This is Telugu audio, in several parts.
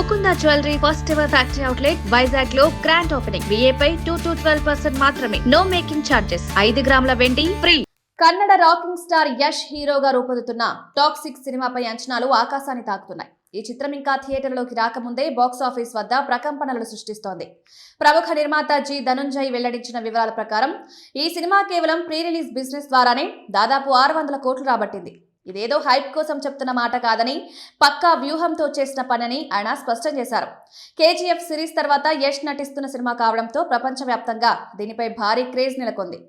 Mukunda jewellery first ever factory outlet Vizag లో గ్రాండ్ ఓపెనింగ్. విఏపై 2 to 12% మాత్రమే. No making charges. 5 గ్రాముల వెండి free. Kannada rocking star Yash హీరోగా రూపొందుతున్న టాక్సిక్ సినిమాపై అంచనాలు ఆకాశాన్ని తాకుతున్నాయి. ఈ చిత్రం ఇంకా థియేటర్లోకి రాకముందే బాక్సాఫీస్ వద్ద ప్రకంపనలు సృష్టిస్తోంది. ప్రముఖ నిర్మాత జి ధనుంజయ్ వెల్లడించిన వివరాల ప్రకారం ఈ సినిమా కేవలం ప్రీ రిలీజ్ బిజినెస్ ద్వారానే దాదాపు 600 కోట్లు రాబట్టింది. ఇదేదో హైప్ కోసం చెప్తున్న మాట కాదని, పక్కా వ్యూహంతో చేసిన పనని ఆయన స్పష్టం చేశారు. కేజీఎఫ్ సిరీస్ తర్వాత యష్ నటిస్తున్న సినిమా కావడంతో ప్రపంచవ్యాప్తంగా దీనిపై భారీ క్రేజ్ నెలకొంది.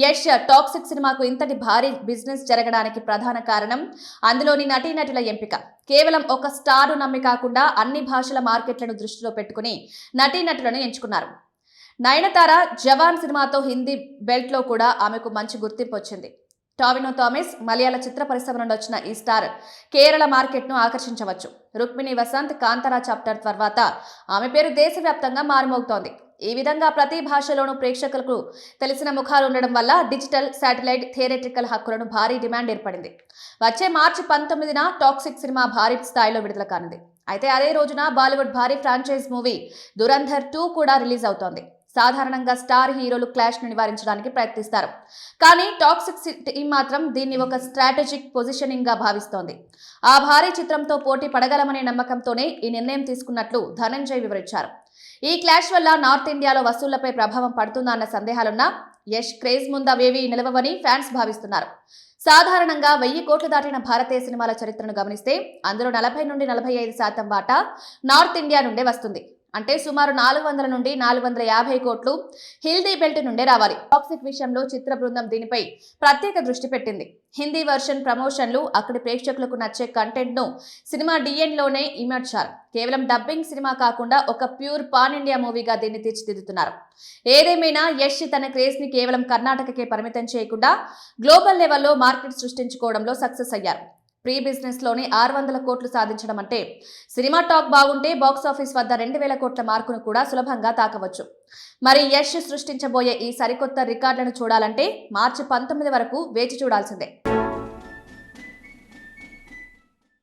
యష్ టాక్సిక్ సినిమాకు ఇంతటి భారీ బిజినెస్ జరగడానికి ప్రధాన కారణం అందులోని నటీనటుల ఎంపిక. కేవలం ఒక స్టార్ నమ్మి కాకుండా అన్ని భాషల మార్కెట్లను దృష్టిలో పెట్టుకుని నటీనటులను ఎంచుకున్నారు. నయనతార జవాన్ సినిమాతో హిందీ బెల్ట్లో కూడా ఆమెకు మంచి గుర్తింపు వచ్చింది. టావినో థామస్ మలయాళ చిత్ర పరిశ్రమ నుండి వచ్చిన ఈ స్టార్ కేరళ మార్కెట్ను ఆకర్షించవచ్చు. రుక్మిణి వసంత్ కాంతారా చాప్టర్ తర్వాత ఆమె పేరు దేశవ్యాప్తంగా మారుమోగుతోంది. ఈ విధంగా ప్రతి భాషలోనూ ప్రేక్షకులకు తెలిసిన ముఖాలు ఉండడం వల్ల డిజిటల్, శాటిలైట్, థియేట్రికల్ హక్కులను భారీ డిమాండ్ ఏర్పడింది. వచ్చే మార్చి 19న టాక్సిక్ సినిమా భారీ స్థాయిలో విడుదల కానుంది. అయితే అదే రోజున బాలీవుడ్ భారీ ఫ్రాంచైజ్ మూవీ దురంధర్ 2 కూడా రిలీజ్ అవుతోంది. సాధారణంగా స్టార్ హీరోలు క్లాష్ ను నివారించడానికి ప్రయత్నిస్తారు. కానీ టాక్సిక్ టీం మాత్రం దీన్ని ఒక స్ట్రాటజిక్ పొజిషనింగ్ గా భావిస్తోంది. ఆ భారీ చిత్రంతో పోటీ పడగలమనే నమ్మకంతోనే ఈ నిర్ణయం తీసుకున్నట్లు ధనంజయ్ వివరించారు. ఈ క్లాష్ వల్ల నార్త్ ఇండియాలో వసూళ్లపై ప్రభావం పడుతుందా అన్న సందేహాలున్నా యష్ క్రేజ్ ముందు అవేవీ నిలవవని ఫ్యాన్స్ భావిస్తున్నారు. సాధారణంగా 1000 కోట్లు దాటిన భారతీయ సినిమాల చరిత్రను గమనిస్తే అందులో 40 నుండి 45% వాటా నార్త్ ఇండియా నుండే వస్తుంది. అంటే సుమారు 400 నుండి 450 కోట్లు హిందీ బెల్ట్ నుండే రావాలి. టాక్సిక్ విషయంలో చిత్ర బృందం దీనిపై ప్రత్యేక దృష్టి పెట్టింది. హిందీ వర్షన్ ప్రమోషన్లు, అక్కడి ప్రేక్షకులకు నచ్చే కంటెంట్ ను సినిమా డిఎన్లోనే ఇమర్చారు. కేవలం డబ్బింగ్ సినిమా కాకుండా ఒక ప్యూర్ పాన్ ఇండియా మూవీగా దీన్ని తీర్చిదిద్దుతున్నారు. ఏదేమైనా యష్ తన క్రేజ్ ని కేవలం కర్ణాటకకే పరిమితం చేయకుండా గ్లోబల్ లెవెల్లో మార్కెట్ సృష్టించుకోవడంలో సక్సెస్ అయ్యారు. ప్రీ బిజినెస్ లోని 600 కోట్లు సాధించడం అంటే సినిమా టాక్ బాగుంటే బాక్సాఫీస్ వద్ద 2000 కోట్ల మార్కును కూడా సులభంగా తాకవచ్చు. మరి యష్ సృష్టించబోయే ఈ సరికొత్త రికార్డులను చూడాలంటే మార్చి 19 వరకు వేచి చూడాల్సిందే.